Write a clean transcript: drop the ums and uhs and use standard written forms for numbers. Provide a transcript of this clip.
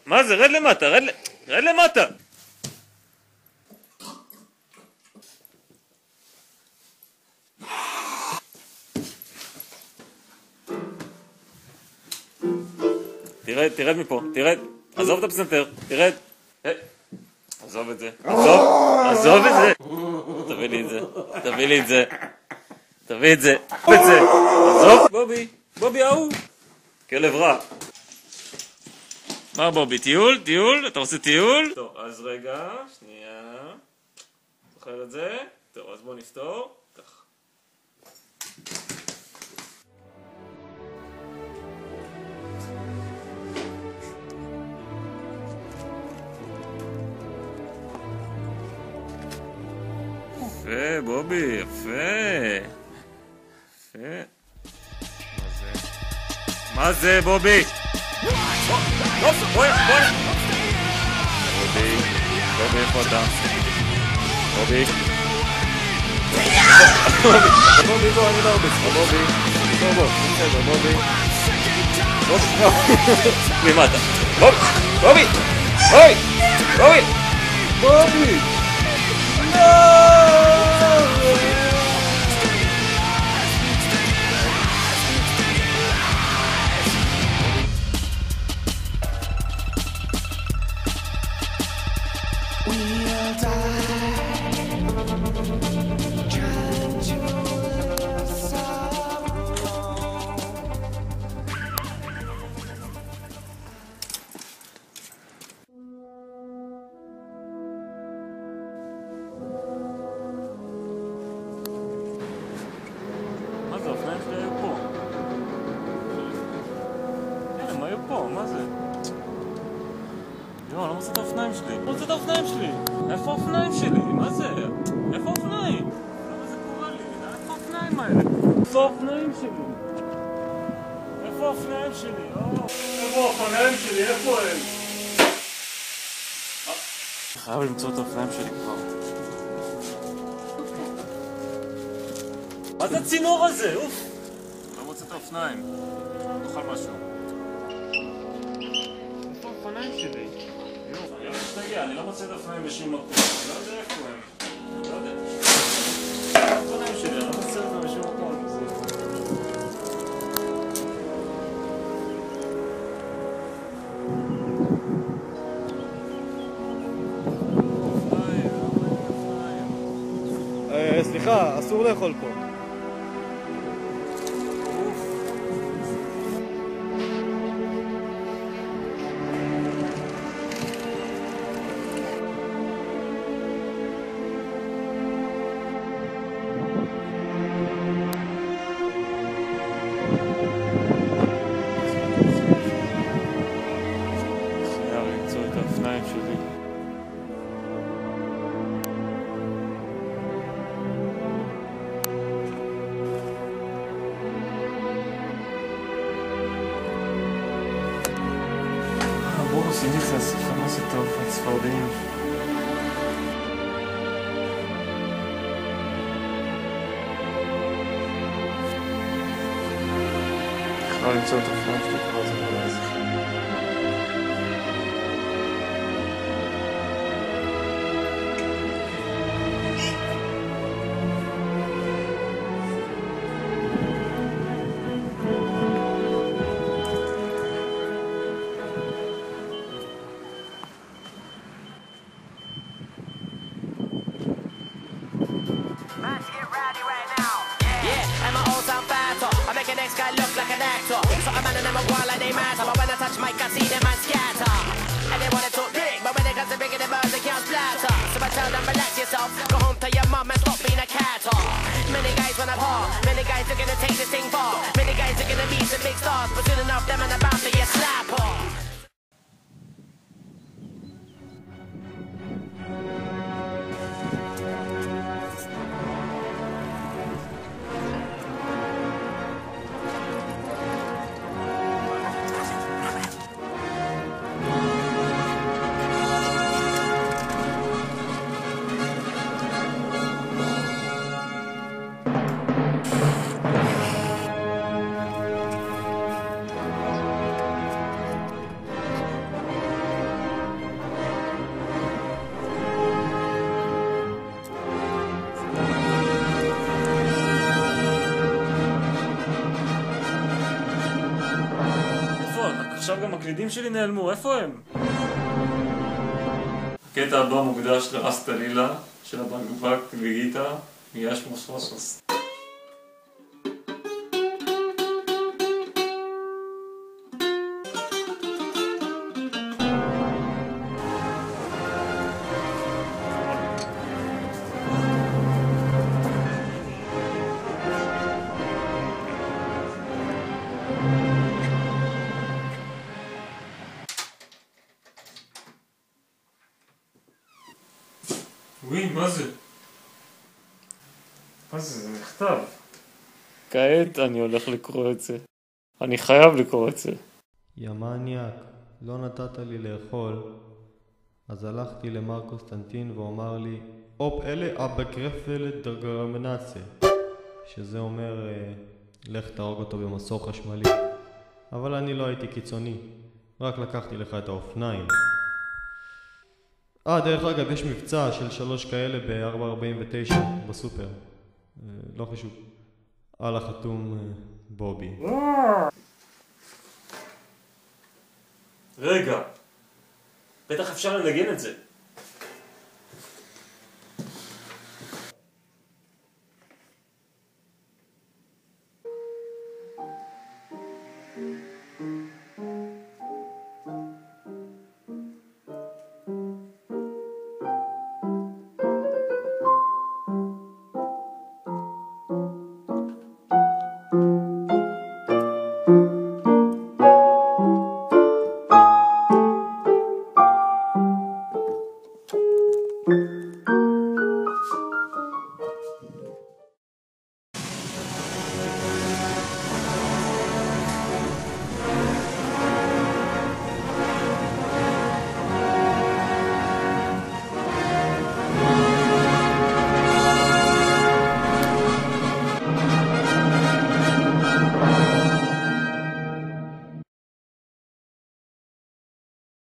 מה זה? רד למטה, רד למטה! תרד מפה, תרד. עזוב את הפסנתר, תרד. עזוב את זה, עזוב את זה. תביא לי את זה. עזוב. בובי ההוא. כלב רע. מה בובי, טיול? אתה עושה טיול? טוב, אז רגע, שנייה. זוכר את זה? טוב, אז בוא נפתור. כך. יפה, בובי, יפה. מה זה, בובי? בואי. בובי, איפה אתה? בובי, בוא, אני לא הרבה. בובי, בסדר, בובי. למטה. בובי! מה זה? יואו, אני לא מוצא את האופניים שלי. איפה האופניים שלי? מה זה? איפה האופניים? למה זה קורה לי? איפה האופניים האלה? איפה האופניים שלי? איפה הם? אני חייב למצוא את האופניים שלי כבר. מה זה הצינור הזה? אוף! לא מוצא את האופניים. נאכל משהו. איפה האופניים שלי? אני לא משתגע, אני לא מוצא את האופניים בשום מקום. אני לא יודע איפה הם. לא יודע. האופניים שלי, אני לא מוצא אותם בשום מקום. סליחה, אסור לאכול פה. חייב למצוא את האופניים שלי. הבוס, אני נכנס, מה זה טוב, הצפרדעים. חייב למצוא את האופניים שלי כבר, זה כבר איזה. Next guy look like an actor. So a man and them a wall and they matter. But when I touch mic, I see them and scatter. And they wanna talk big, but when it comes to bigger the birds, they can't splatter. So I tell them, relax yourself, go home to your mum and stop being a catter. Many guys wanna par, many guys are gonna take this thing far. Many guys are gonna be some big stars, but soon enough, them and about to get slapper. עכשיו גם הקלידים שלי נעלמו, איפה הם? הקטע הבא מוקדש לרסטה לילה של הבנקבק וגיטה מיש מוספוסוס. וואי, מה זה? מה זה? זה מכתב. כעת אני הולך לקרוא את זה. אני חייב לקרוא את זה. יא מניאק, לא נתת לי לאכול. אז הלכתי למר קוסטנטין והוא אמר לי, אופ אלה אבגרפל דגרמנציה. שזה אומר, לך תהרוג אותו במסור חשמלי. אבל אני לא הייתי קיצוני. רק לקחתי לך את האופניים. דרך אגב, יש מבצע של 3 כאלה ב-4.49 בסופר. לא חשוב. על החתום בובי. רגע. בטח אפשר לנגן את זה.